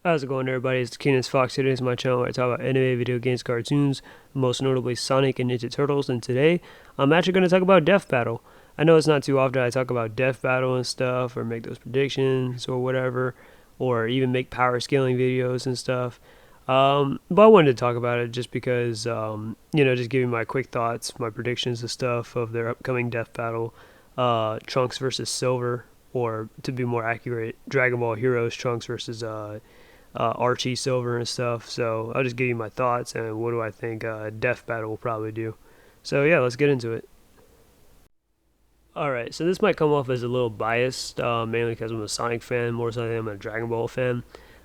How's it going, everybody? It's Keenan's Fox. Today is my channel where I talk about anime, video games, cartoons, most notably Sonic and Ninja Turtles. And today, I'm actually going to talk about Death Battle. I know it's not too often I talk about Death Battle and stuff, or make those predictions or whatever, or even make power scaling videos and stuff. But I wanted to talk about it just because, just giving my quick thoughts, my predictions and stuff of their upcoming Death Battle, Trunks versus Silver, or to be more accurate, Dragon Ball Heroes Trunks versus Archie Silver and stuff. So I'll just give you my thoughts and what do I think Death Battle will probably do. So yeah, let's get into it. Alright, so this might come off as a little biased, mainly because I'm a Sonic fan more so than I'm a Dragon Ball fan.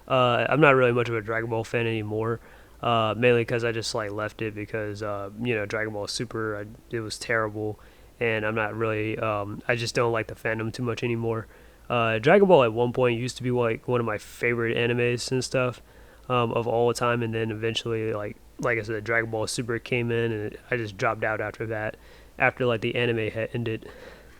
I'm not really much of a Dragon Ball fan anymore, mainly because I just like left it because Dragon Ball Super, it was terrible, and I'm not really I just don't like the fandom too much anymore. Dragon Ball at one point used to be like one of my favorite animes and stuff of all time, and then eventually like I said, Dragon Ball Super came in, and I just dropped out after that, after like the anime had ended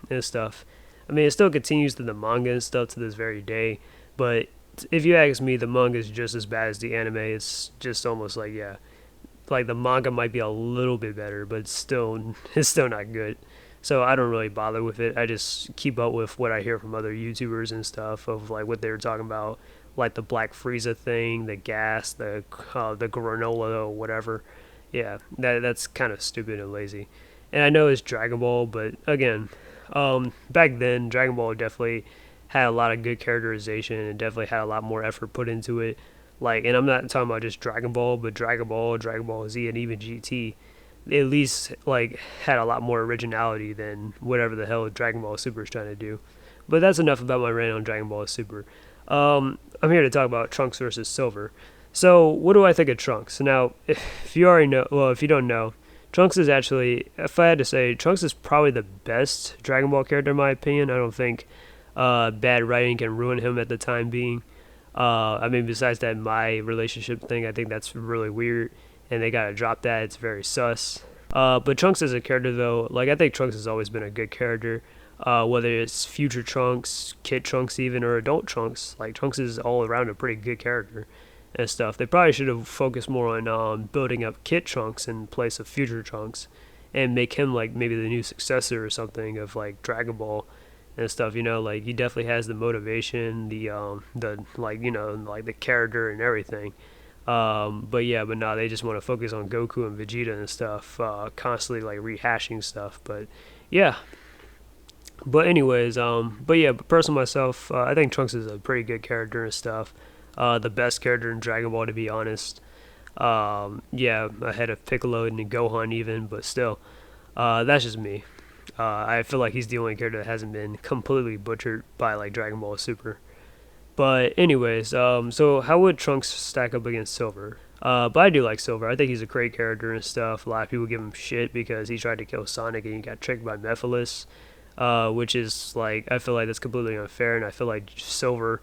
and stuff. I mean, it still continues to the manga and stuff to this very day, but if you ask me, the manga is just as bad as the anime. It's just almost like, yeah, like the manga might be a little bit better, but it's still not good. So I don't really bother with it. I just keep up with what I hear from other YouTubers and stuff of like what they were talking about, like the Black Frieza thing, the gas, the granola or whatever. Yeah, that's kind of stupid and lazy. And I know it's Dragon Ball, but again, back then Dragon Ball definitely had a lot of good characterization and definitely had a lot more effort put into it. Like, and I'm not talking about just Dragon Ball, but Dragon Ball Z, and even GT. At least like had a lot more originality than whatever the hell Dragon Ball Super is trying to do. But that's enough about my rant on Dragon Ball Super. I'm here to talk about Trunks versus Silver. So, what do I think of Trunks? Now, if you already know, well, if you don't know, Trunks is actually, if I had to say, Trunks is probably the best Dragon Ball character in my opinion. I don't think bad writing can ruin him at the time being. I mean, besides that, my relationship thing, I think that's really weird, and they gotta drop that. It's very sus. But Trunks as a character, though, like I think Trunks has always been a good character. Whether it's future Trunks, kid Trunks, even or adult Trunks, like Trunks is all around a pretty good character and stuff. They probably should have focused more on building up kid Trunks in place of future Trunks, and make him like maybe the new successor or something of like Dragon Ball and stuff. Like he definitely has the motivation, the like like the character and everything. But no, they just want to focus on Goku and Vegeta and stuff, constantly like rehashing stuff. But yeah, but anyways, but personally myself, I think Trunks is a pretty good character and stuff. The best character in Dragon Ball, to be honest. Yeah, ahead of Piccolo and Gohan even, but still, that's just me. I feel like he's the only character that hasn't been completely butchered by like Dragon Ball Super. But anyways, so how would Trunks stack up against Silver? But I do like Silver. I think he's a great character and stuff. A lot of people give him shit because he tried to kill Sonic and he got tricked by Mephiles, which is like I feel like that's completely unfair. And I feel like Silver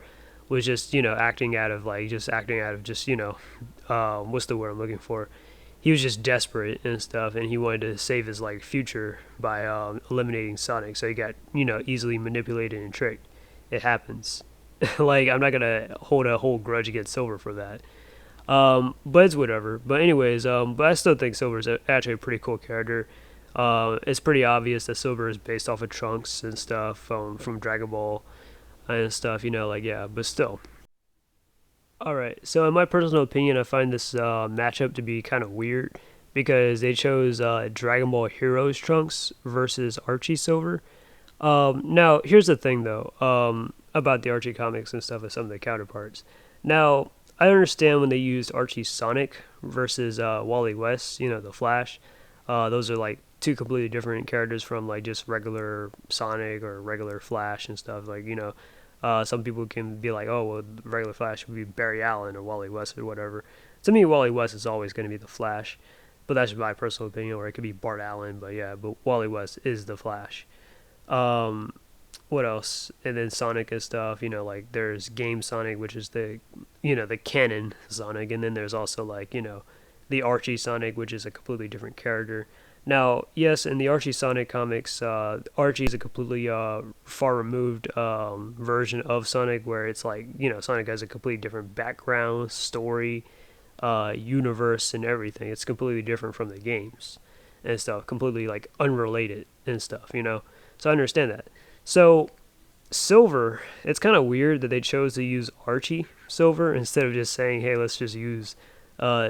was just acting out of just what's the word I'm looking for? He was just desperate and stuff, and he wanted to save his like future by eliminating Sonic. So he got easily manipulated and tricked. It happens. Like I'm not gonna hold a whole grudge against Silver for that. But it's whatever. But anyways, but I still think Silver's actually a pretty cool character. It's pretty obvious that Silver is based off of Trunks and stuff from Dragon Ball and stuff. Like yeah, but still. All right. So in my personal opinion, I find this matchup to be kind of weird because they chose Dragon Ball Heroes Trunks versus Archie Silver. Now, here's the thing, though, about the Archie comics and stuff with some of the counterparts. Now, I understand when they used Archie Sonic versus Wally West, the Flash. Those are like two completely different characters from like just regular Sonic or regular Flash and stuff. Like, some people can be like, oh, well, the regular Flash would be Barry Allen or Wally West or whatever. To me, Wally West is always going to be the Flash, but that's my personal opinion, or it could be Bart Allen, but yeah, but Wally West is the Flash. Um, what else? And then Sonic and stuff, like there's Game Sonic, which is the canon Sonic, and then there's also like, the Archie Sonic, which is a completely different character. Now, yes, in the Archie Sonic comics, Archie is a completely far removed version of Sonic, where it's like, Sonic has a completely different background, story, universe, and everything. It's completely different from the games and stuff, completely like unrelated and stuff. So I understand that. So Silver, it's kind of weird that they chose to use Archie Silver instead of just saying, hey, let's just use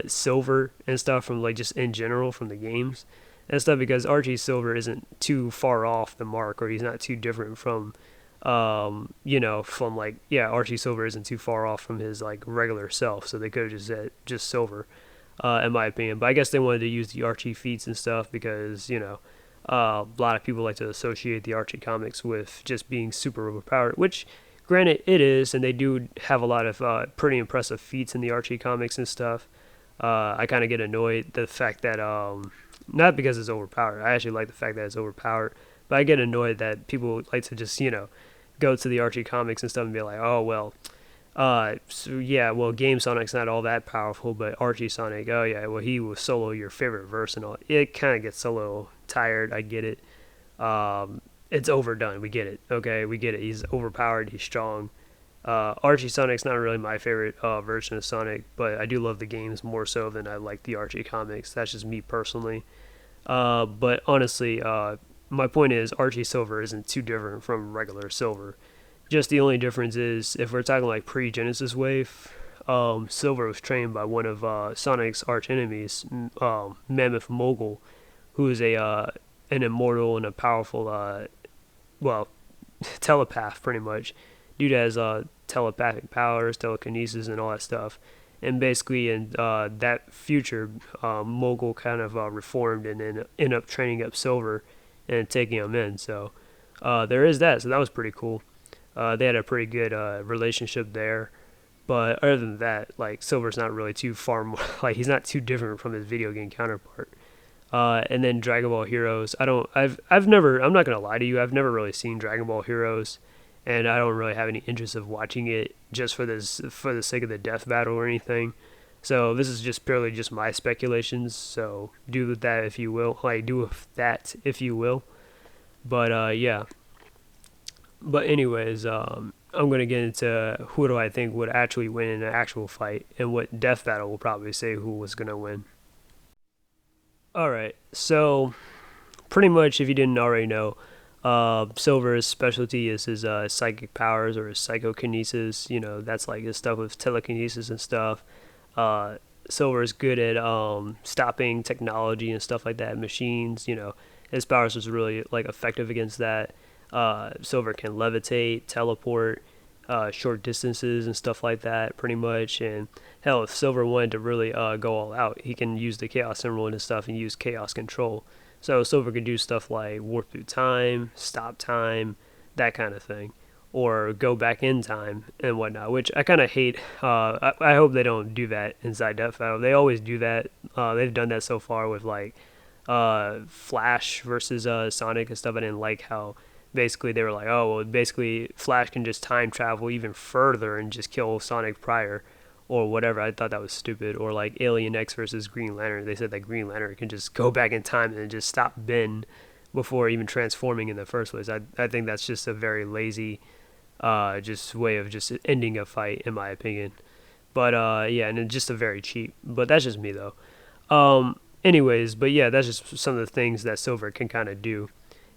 Silver and stuff from like just in general from the games and stuff, because Archie Silver isn't too far off the mark, or he's not too different from from like, yeah, Archie Silver isn't too far off from his like regular self, so they could have just said just Silver, in my opinion. But I guess they wanted to use the Archie feats and stuff because a lot of people like to associate the Archie comics with just being super overpowered, which, granted, it is, and they do have a lot of pretty impressive feats in the Archie comics and stuff. I kind of get annoyed the fact that, not because it's overpowered, I actually like the fact that it's overpowered, but I get annoyed that people like to just, go to the Archie comics and stuff and be like, oh, well, so yeah, well, Game Sonic's not all that powerful, but Archie Sonic, oh yeah, well, he was solo your favorite verse and all. It kind of gets a little tired. I get it. It's overdone. We get it. Okay, we get it. He's overpowered. He's strong. Archie Sonic's not really my favorite version of Sonic, but I do love the games more so than I like the Archie comics. That's just me personally. But honestly, my point is Archie Silver isn't too different from regular Silver. Just the only difference is, if we're talking like pre-Genesis wave, Silver was trained by one of Sonic's arch enemies, Mammoth Mogul, who is an immortal and a powerful, well, telepath pretty much. Dude has telepathic powers, telekinesis, and all that stuff. And basically, in that future, Mogul kind of reformed and then ended up training up Silver and taking him in. So there is that. So that was pretty cool. They had a pretty good relationship there. But other than that, like, Silver's not really too far more, like, he's not too different from his video game counterpart. And then Dragon Ball Heroes. I've never, I'm not gonna lie to you, I've never really seen Dragon Ball Heroes, and I don't really have any interest of watching it just for the sake of the death battle or anything. So this is just purely just my speculations. So do with that if you will. Like, do with that if you will. But yeah. But anyways, I'm gonna get into who do I think would actually win in an actual fight, and what death battle will probably say who was gonna win. All right, so pretty much, if you didn't already know, Silver's specialty is his psychic powers, or his psychokinesis. That's like his stuff with telekinesis and stuff. Silver is good at stopping technology and stuff like that, machines. His powers was really like effective against that. Silver can levitate, teleport, short distances and stuff like that, pretty much. And hell, if Silver wanted to really go all out, he can use the Chaos Emerald and stuff and use Chaos Control. So Silver could do stuff like warp through time, stop time, that kind of thing, or go back in time and whatnot, which I kind of hate. I hope they don't do that inside Death Battle. They always do that. They've done that so far with like Flash versus Sonic and stuff. I didn't like how basically they were like, oh, well, basically Flash can just time travel even further and just kill Sonic prior or whatever. I thought that was stupid. Or like Alien X versus Green Lantern. They said that Green Lantern can just go back in time and just stop Ben before even transforming in the first place. I think that's just a very lazy just way of just ending a fight, in my opinion. But yeah, and it's just a very cheap. But that's just me though. Anyways, but yeah, that's just some of the things that Silver can kind of do.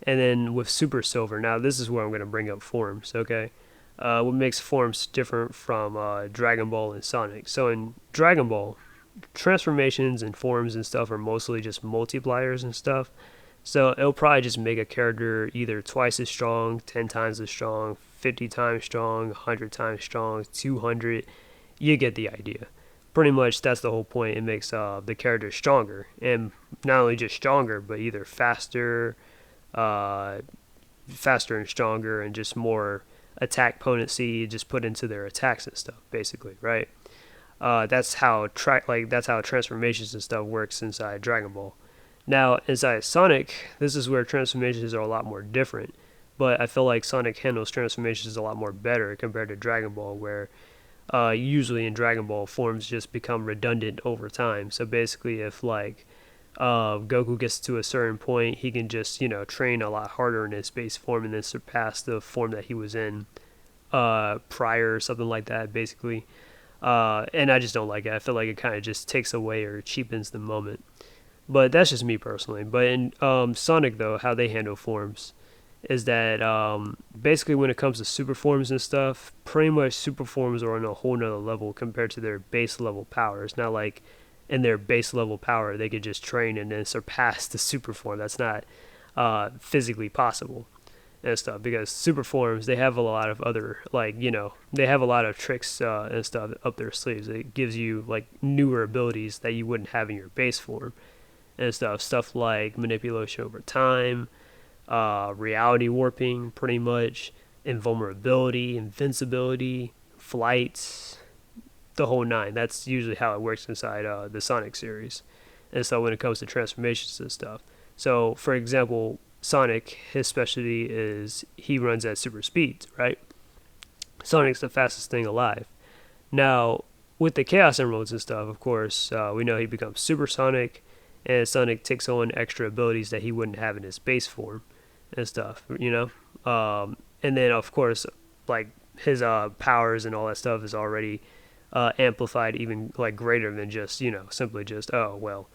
And then with Super Silver, now this is where I'm going to bring up forms, okay? What makes forms different from Dragon Ball and Sonic. So in Dragon Ball, transformations and forms and stuff are mostly just multipliers and stuff. So it'll probably just make a character either twice as strong, 10 times as strong, 50 times strong, 100 times strong, 200. You get the idea. Pretty much that's the whole point. It makes the character stronger. And not only just stronger, but either faster and stronger, and just more attack potency just put into their attacks and stuff, basically, right? That's how transformations and stuff works inside Dragon Ball. Now inside Sonic, this is where transformations are a lot more different, but I feel like Sonic handles transformations a lot more better compared to Dragon Ball, where usually in Dragon Ball forms just become redundant over time. So basically, if like Goku gets to a certain point, he can just, train a lot harder in his base form and then surpass the form that he was in prior or something like that, basically. And I just don't like it. I feel like it kind of just takes away or cheapens the moment. But that's just me personally. But in Sonic, though, how they handle forms is that basically when it comes to super forms and stuff, pretty much super forms are on a whole nother level compared to their base level power. It's not like in their base level power they could just train and then surpass the super form. That's not physically possible and stuff, because super forms, they have a lot of other, like, they have a lot of tricks and stuff up their sleeves. It gives you like newer abilities that you wouldn't have in your base form and stuff like manipulation over time, reality warping, pretty much, invulnerability, invincibility, flights, the whole nine. That's usually how it works inside the Sonic series. And so when it comes to transformations and stuff. So, for example, Sonic, his specialty is he runs at super speeds, right? Sonic's the fastest thing alive. Now, with the Chaos Emeralds and stuff, of course, we know he becomes Super Sonic, and Sonic takes on extra abilities that he wouldn't have in his base form and stuff, and then, of course, like, his powers and all that stuff is already amplified even, like, greater than just, simply just, oh, well,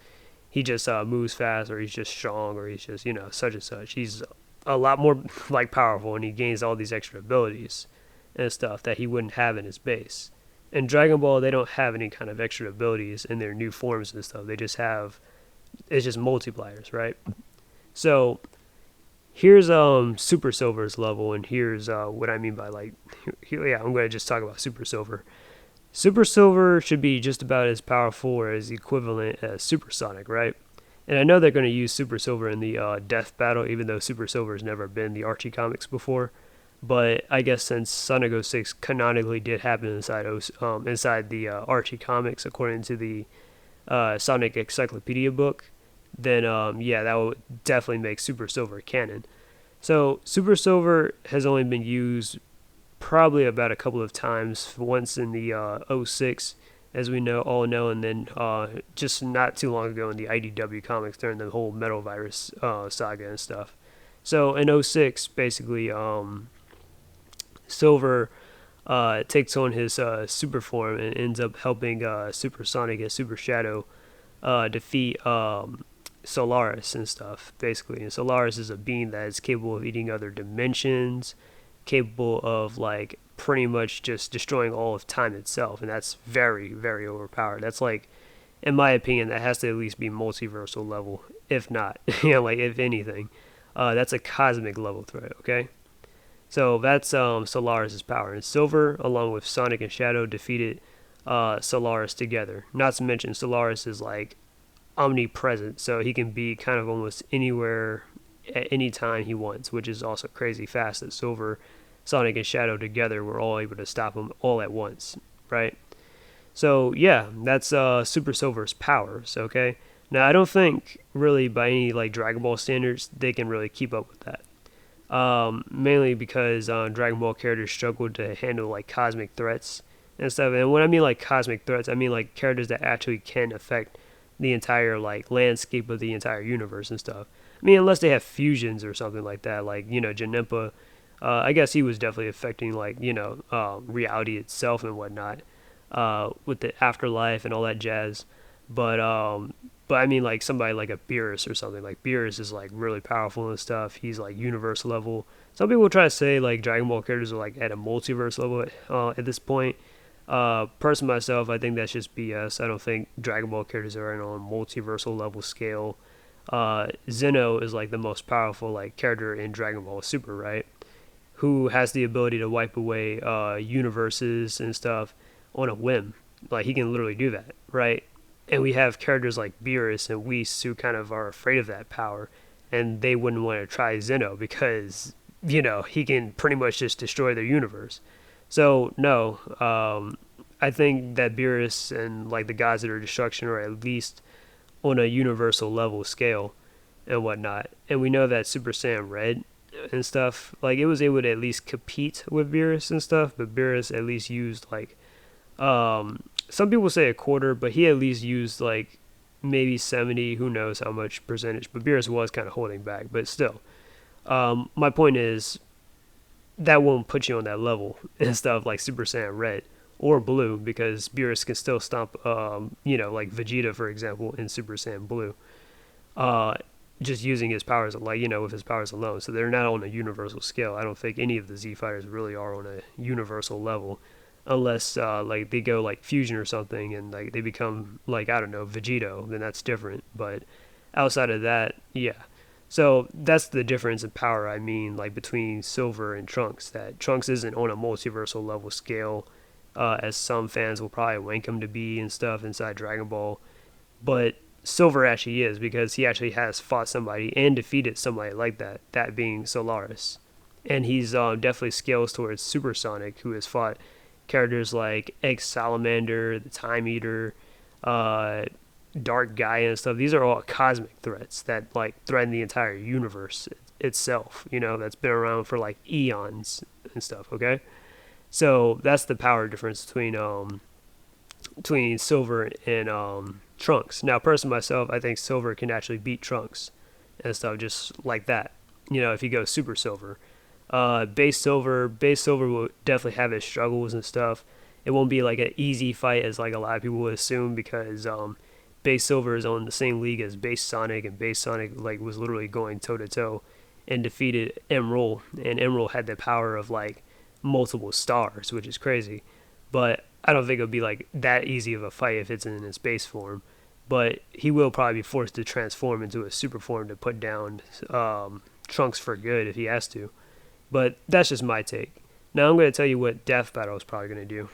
he just moves fast, or he's just strong, or he's just, such and such. He's a lot more, like, powerful, and he gains all these extra abilities and stuff that he wouldn't have in his base. In Dragon Ball, they don't have any kind of extra abilities in their new forms and stuff. They just have, it's just multipliers, right? So here's Super Silver's level, and here's what I mean by, like, yeah, I'm going to just talk about Super Silver. Super Silver should be just about as powerful or as equivalent as Super Sonic, right? And I know they're going to use Super Silver in the Death Battle, even though Super Silver has never been the Archie comics before. But I guess since Sonic 06 canonically did happen inside the Archie comics, according to the Sonic Encyclopedia book, then yeah, that would definitely make Super Silver canon. So Super Silver has only been used probably about a couple of times, once in the 06, as we all know, and then just not too long ago in the IDW comics during the whole Metal Virus saga and stuff. So in 06, basically, Silver takes on his super form and ends up helping Super Sonic and Super Shadow defeat Solaris and stuff, basically. And Solaris is a being that is capable of eating other dimensions, capable of, like, pretty much just destroying all of time itself, and that's very, very overpowered. That's, like, in my opinion, that has to at least be multiversal level, if not, like, if anything. That's a cosmic level threat, okay? So that's Solaris' power. And Silver, along with Sonic and Shadow, defeated Solaris together. Not to mention, Solaris is, like, omnipresent, so he can be kind of almost anywhere at any time he wants, which is also crazy fast that Silver, Sonic, and Shadow together were all able to stop him all at once, right? So yeah, that's Super Silver's powers, okay? Now, I don't think, really, by any, like, Dragon Ball standards, they can really keep up with that. Mainly because Dragon Ball characters struggle to handle, like, cosmic threats and stuff. And when I mean, like, cosmic threats, I mean, like, characters that actually can affect the entire, like, landscape of the entire universe and stuff. I mean, unless they have fusions or something like that, like, Janempa. I guess he was definitely affecting, like, reality itself and whatnot, with the afterlife and all that jazz. But I mean, like, somebody like a Beerus or something. Like, Beerus is, like, really powerful and stuff. He's, like, universe level. Some people try to say, like, Dragon Ball characters are, like, at a multiverse level at this point. Personally, myself, I think that's just BS. I don't think Dragon Ball characters are on a multiversal level scale. Xeno is, like, the most powerful, like, character in Dragon Ball Super, right? Who has the ability to wipe away universes and stuff on a whim. Like, he can literally do that, right? And we have characters like Beerus and Whis who kind of are afraid of that power, and they wouldn't want to try Xeno because, he can pretty much just destroy their universe. So, no, I think that Beerus and, like, the Gods of Destruction are at least on a universal level scale and whatnot. And we know that Super Saiyan Red and stuff, like, it was able to at least compete with Beerus and stuff, but Beerus at least used, like, some people say a quarter, but he at least used, like, maybe 70. Who knows how much percentage? But Beerus was kind of holding back. But still, my point is that won't put you on that level and stuff like Super Saiyan Red or Blue, because Beerus can still stomp, like Vegeta, for example, in Super Saiyan Blue, uh, just using his powers, like, with his powers alone. So they're not on a universal scale. I don't think any of the Z fighters really are on a universal level, unless like they go like fusion or something and like they become like, I don't know, Vegito, then that's different. But outside of that, yeah. So that's the difference in power, I mean, like between Silver and Trunks. That Trunks isn't on a multiversal level scale, as some fans will probably wank him to be and stuff inside Dragon Ball. But Silver actually is, because he actually has fought somebody and defeated somebody like that, that being Solaris. And he's definitely scales towards Supersonic, who has fought characters like Egg Salamander, the Time Eater, uh, Dark Gaia and stuff. These are all cosmic threats that like threaten the entire universe itself. That's been around for like eons and stuff. Okay, so that's the power difference between Silver and Trunks. Now, personally myself, I think Silver can actually beat Trunks and stuff just like that. If he goes Super Silver, base Silver will definitely have his struggles and stuff. It won't be like an easy fight as like a lot of people would assume, because base Silver is on the same league as base Sonic, and base Sonic like was literally going toe to toe and defeated Emerald, and Emerald had the power of like multiple stars, which is crazy. But I don't think it'll be like that easy of a fight if it's in its base form. But he will probably be forced to transform into a super form to put down Trunks for good if he has to. But that's just my take. Now I'm going to tell you what Death Battle is probably going to do.